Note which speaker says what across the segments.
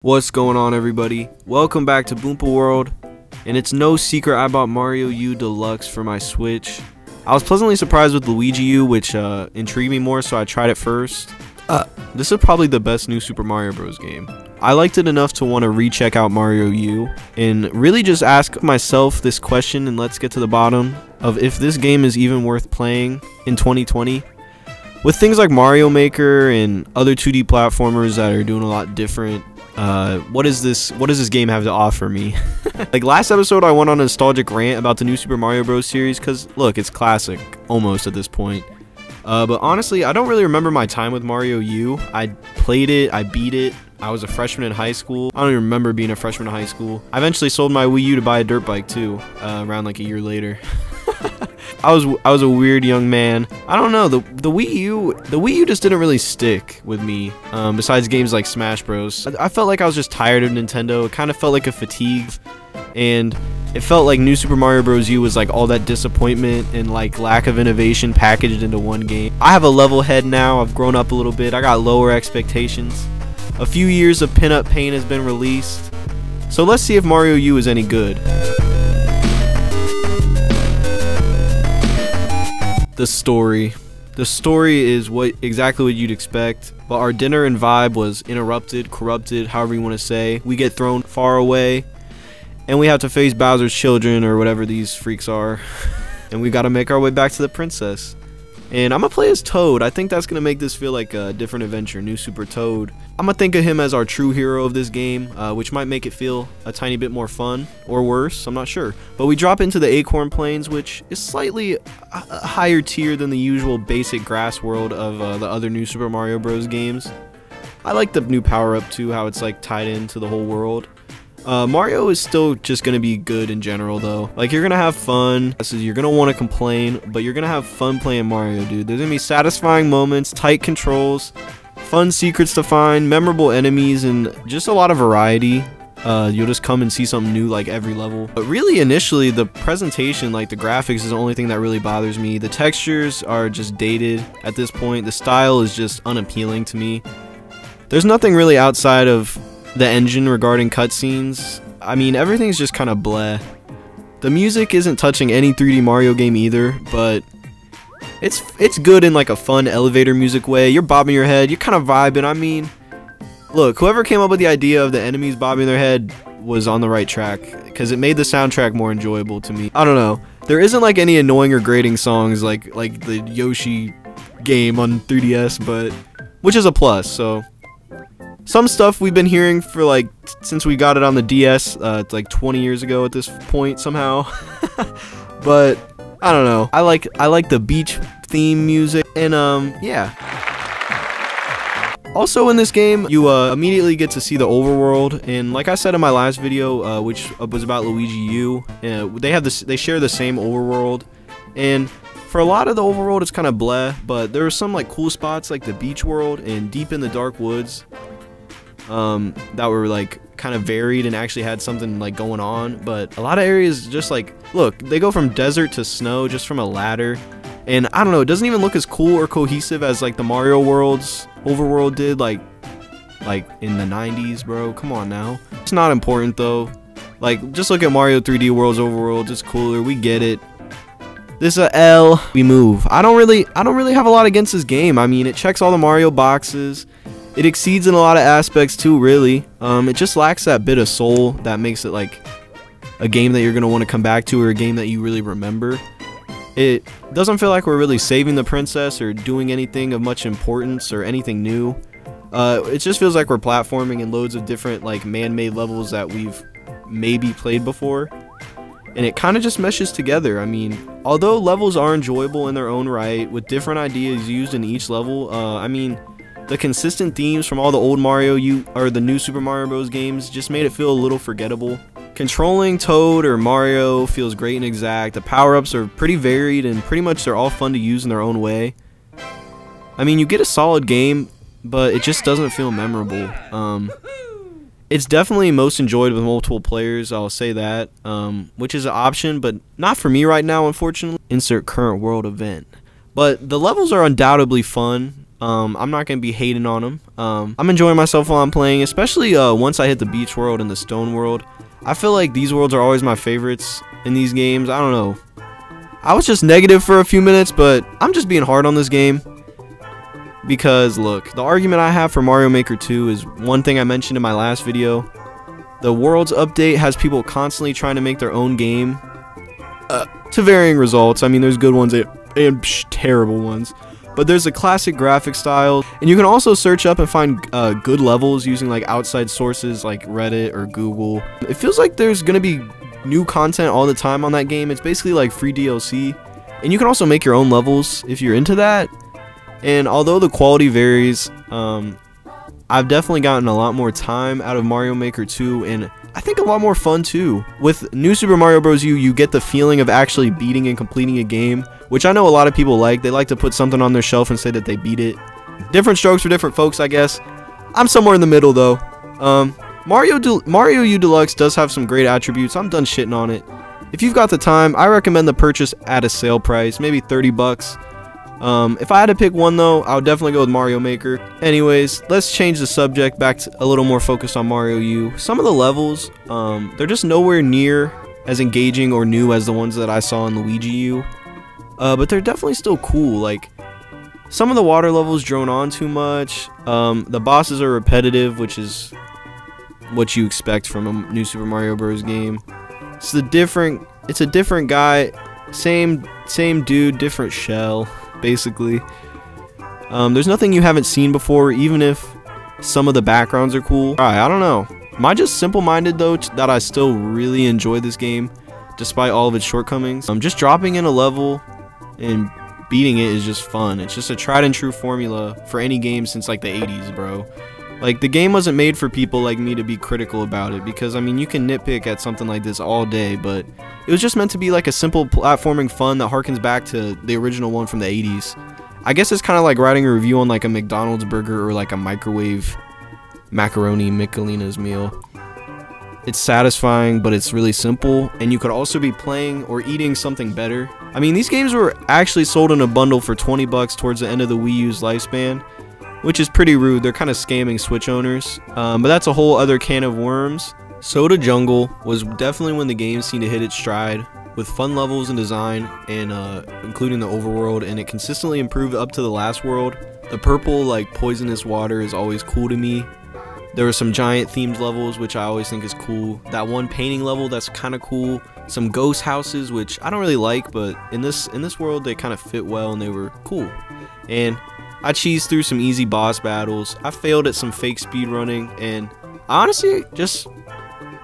Speaker 1: What's going on, everybody? Welcome back to Boompa World, and it's no secret I bought Mario U Deluxe for my Switch. I was pleasantly surprised with Luigi U, which intrigued me more, so I tried it first. This is probably the best new Super Mario Bros. Game. I liked it enough to want to recheck out Mario U, and really just ask myself this question, and let's get to the bottom of if this game is even worth playing in 2020. With things like Mario Maker and other 2D platformers that are doing a lot different, what does this game have to offer me? Like last episode, I went on a nostalgic rant about the new Super Mario Bros. Series because look, it's classic almost at this point. But honestly, I don't really remember my time with Mario U. I played it, I beat it. I was a freshman in high school. I don't even remember being a freshman in high school. I eventually sold my Wii U to buy a dirt bike too, around like a year later. I was a weird young man. I don't know, the Wii U just didn't really stick with me. Besides games like Smash Bros. I felt like I was just tired of Nintendo. It kind of felt like a fatigue, and it felt like New Super Mario Bros. U was like all that disappointment and like lack of innovation packaged into one game. I have a level head now. I've grown up a little bit. I got lower expectations. A few years of pin-up pain has been released. So let's see if Mario U is any good. The story is exactly what you'd expect, but our dinner and vibe was interrupted, corrupted, however you want to say. We get thrown far away, and we have to face Bowser's children, or whatever these freaks are, and we got to make our way back to the princess. And I'm gonna play as Toad. I think that's gonna make this feel like a different adventure, new Super Toad. I'm gonna think of him as our true hero of this game, which might make it feel a tiny bit more fun, or worse, I'm not sure. But we drop into the Acorn Planes, which is slightly a higher tier than the usual basic grass world of the other new Super Mario Bros. Games. I like the new power-up too, how it's like tied into the whole world. Mario is still just gonna be good in general though. Like, you're gonna have fun, so you're gonna want to complain, but you're gonna have fun playing Mario, dude. There's gonna be satisfying moments, tight controls, fun secrets to find, memorable enemies, and just a lot of variety. You'll just come and see something new like every level. But really, initially, the presentation, like the graphics, is the only thing that really bothers me. The textures are just dated at this point. The style is just unappealing to me. There's nothing really outside of the engine regarding cutscenes. I mean, everything's just kind of bleh. The music isn't touching any 3D Mario game either, but it's good in like a fun elevator music way. You're bobbing your head, you're kind of vibing. I mean, look, whoever came up with the idea of the enemies bobbing their head was on the right track, because it made the soundtrack more enjoyable to me. I don't know, there isn't like any annoying or grating songs like the Yoshi game on 3DS, but which is a plus. So some stuff we've been hearing for like since we got it on the DS, it's like 20 years ago at this point somehow. But I don't know. I like the beach theme music, and yeah. Also in this game, you immediately get to see the Overworld, and like I said in my last video, which was about Luigi U, they share the same Overworld, and for a lot of the Overworld it's kind of bleh, but there are some like cool spots like the beach world and deep in the dark woods that were like kind of varied and actually had something like going on. But a lot of areas just like, look, they go from desert to snow just from a ladder, and I don't know, it doesn't even look as cool or cohesive as like the Mario World's Overworld did like in the 90s, bro. Come on now. It's not important though. Like, just look at Mario 3D World's Overworld. It's cooler, we get it. This is a L. We move. I don't really have a lot against this game. I mean, it checks all the Mario boxes. It exceeds in a lot of aspects too, really. It just lacks that bit of soul that makes it like a game that you're going to want to come back to, or a game that you really remember. It doesn't feel like we're really saving the princess or doing anything of much importance or anything new. It just feels like we're platforming in loads of different like man-made levels that we've maybe played before. And it kind of just meshes together. I mean, although levels are enjoyable in their own right, with different ideas used in each level, I mean, the consistent themes from all the old the new Super Mario Bros. Games just made it feel a little forgettable. Controlling Toad or Mario feels great and exact. The power-ups are pretty varied, and pretty much they're all fun to use in their own way. I mean, you get a solid game, but it just doesn't feel memorable. It's definitely most enjoyed with multiple players, I'll say that, which is an option, but not for me right now, unfortunately. Insert current world event. But the levels are undoubtedly fun. I'm not gonna be hating on them. I'm enjoying myself while I'm playing, especially once I hit the beach world and the stone world. I feel like these worlds are always my favorites in these games. I don't know. I was just negative for a few minutes, but I'm just being hard on this game. Because, look, the argument I have for Mario Maker 2 is one thing I mentioned in my last video. The Worlds update has people constantly trying to make their own game. To varying results. I mean, there's good ones and terrible ones. But there's a classic graphic style. And you can also search up and find good levels using like outside sources like Reddit or Google. It feels like there's going to be new content all the time on that game. It's basically like free DLC. And you can also make your own levels if you're into that. And although the quality varies, I've definitely gotten a lot more time out of Mario Maker 2, and I think a lot more fun too. With New Super Mario Bros. U, you get the feeling of actually beating and completing a game, which I know a lot of people like. They like to put something on their shelf and say that they beat it. Different strokes for different folks, I guess. I'm somewhere in the middle though. Mario U Deluxe does have some great attributes. I'm done shitting on it. If you've got the time, I recommend the purchase at a sale price, maybe 30 bucks. If I had to pick one though, I would definitely go with Mario Maker. Anyways, let's change the subject back to a little more focused on Mario U. Some of the levels, they're just nowhere near as engaging or new as the ones that I saw in Luigi U. But they're definitely still cool. Like, some of the water levels drone on too much. The bosses are repetitive, which is what you expect from a New Super Mario Bros. Game. It's a different guy, same dude, different shell. Basically, there's nothing you haven't seen before, even if some of the backgrounds are cool. Alright, I don't know. Am I just simple-minded though that I still really enjoy this game despite all of its shortcomings? Just dropping in a level and beating it is just fun. It's just a tried and true formula for any game since like the 80s, bro. Like, the game wasn't made for people like me to be critical about it, because I mean, you can nitpick at something like this all day, but it was just meant to be like a simple platforming fun that harkens back to the original one from the 80s. I guess it's kind of like writing a review on like a McDonald's burger or like a microwave macaroni Michelina's meal. It's satisfying, but it's really simple, and you could also be playing or eating something better. I mean, these games were actually sold in a bundle for 20 bucks towards the end of the Wii U's lifespan, which is pretty rude. They're kind of scamming Switch owners, but that's a whole other can of worms. Soda Jungle was definitely when the game seemed to hit its stride, with fun levels and design, and including the overworld, and it consistently improved up to the last world. The purple, like, poisonous water is always cool to me. There were some giant themed levels, which I always think is cool. That one painting level, that's kind of cool. Some ghost houses, which I don't really like, but in this world they kind of fit well and they were cool. And I cheesed through some easy boss battles. I failed at some fake speed running, and I honestly just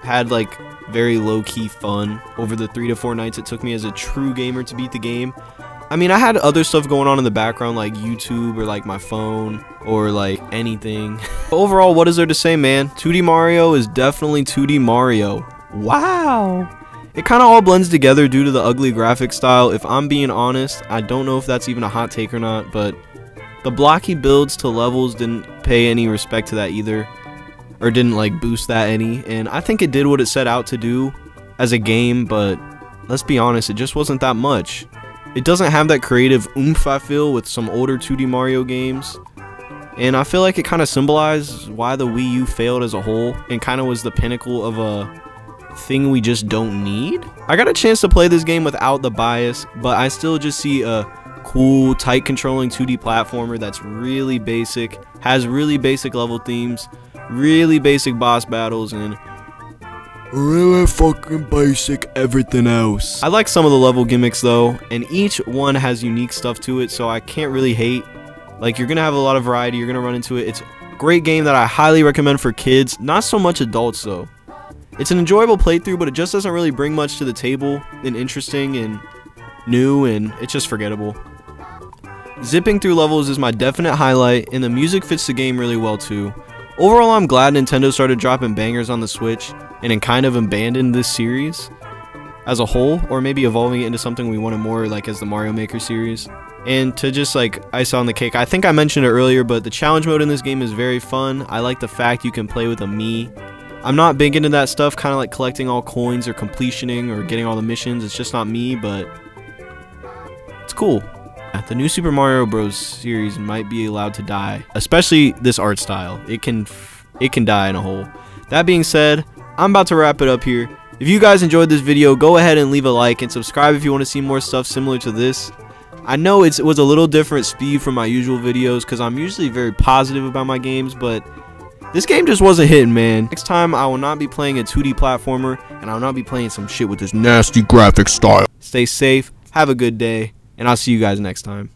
Speaker 1: had like very low-key fun over the 3 to 4 nights it took me as a true gamer to beat the game. I mean, I had other stuff going on in the background like YouTube or like my phone or like anything. Overall, what is there to say, man? 2D Mario is definitely 2D Mario. Wow. It kind of all blends together due to the ugly graphic style. If I'm being honest, I don't know if that's even a hot take or not, but the blocky builds to levels didn't pay any respect to that either, or didn't like boost that any, and I think it did what it set out to do as a game, but let's be honest, it just wasn't that much. It doesn't have that creative oomph I feel with some older 2D Mario games, and I feel like it kind of symbolizes why the Wii U failed as a whole and kind of was the pinnacle of a thing we just don't need. I got a chance to play this game without the bias, but I still just see a cool, tight controlling 2D platformer that's really basic, has really basic level themes, really basic boss battles, and really fucking basic everything else. I like some of the level gimmicks though, and each one has unique stuff to it, so I can't really hate. Like, you're gonna have a lot of variety, you're gonna run into it. It's a great game that I highly recommend for kids, not so much adults though. It's an enjoyable playthrough, but it just doesn't really bring much to the table and interesting and new, and it's just forgettable. Zipping through levels is my definite highlight, and the music fits the game really well too. Overall, I'm glad Nintendo started dropping bangers on the Switch and then kind of abandoned this series as a whole, or maybe evolving it into something we wanted more like as the Mario Maker series. And to just like ice on the cake, I think I mentioned it earlier, but the challenge mode in this game is very fun. I like the fact you can play with a Mii. I'm not big into that stuff, kind of like collecting all coins or completioning or getting all the missions. It's just not me, but it's cool. The new Super Mario Bros. Series might be allowed to die, especially this art style. It can die in a hole. That being said, I'm about to wrap it up here. If you guys enjoyed this video, go ahead and leave a like and subscribe if you want to see more stuff similar to this. I know it was a little different speed from my usual videos because I'm usually very positive about my games, but this game just wasn't hitting, man. Next time, I will not be playing a 2D platformer, and I will not be playing some shit with this nasty graphic style. Stay safe, have a good day, and I'll see you guys next time.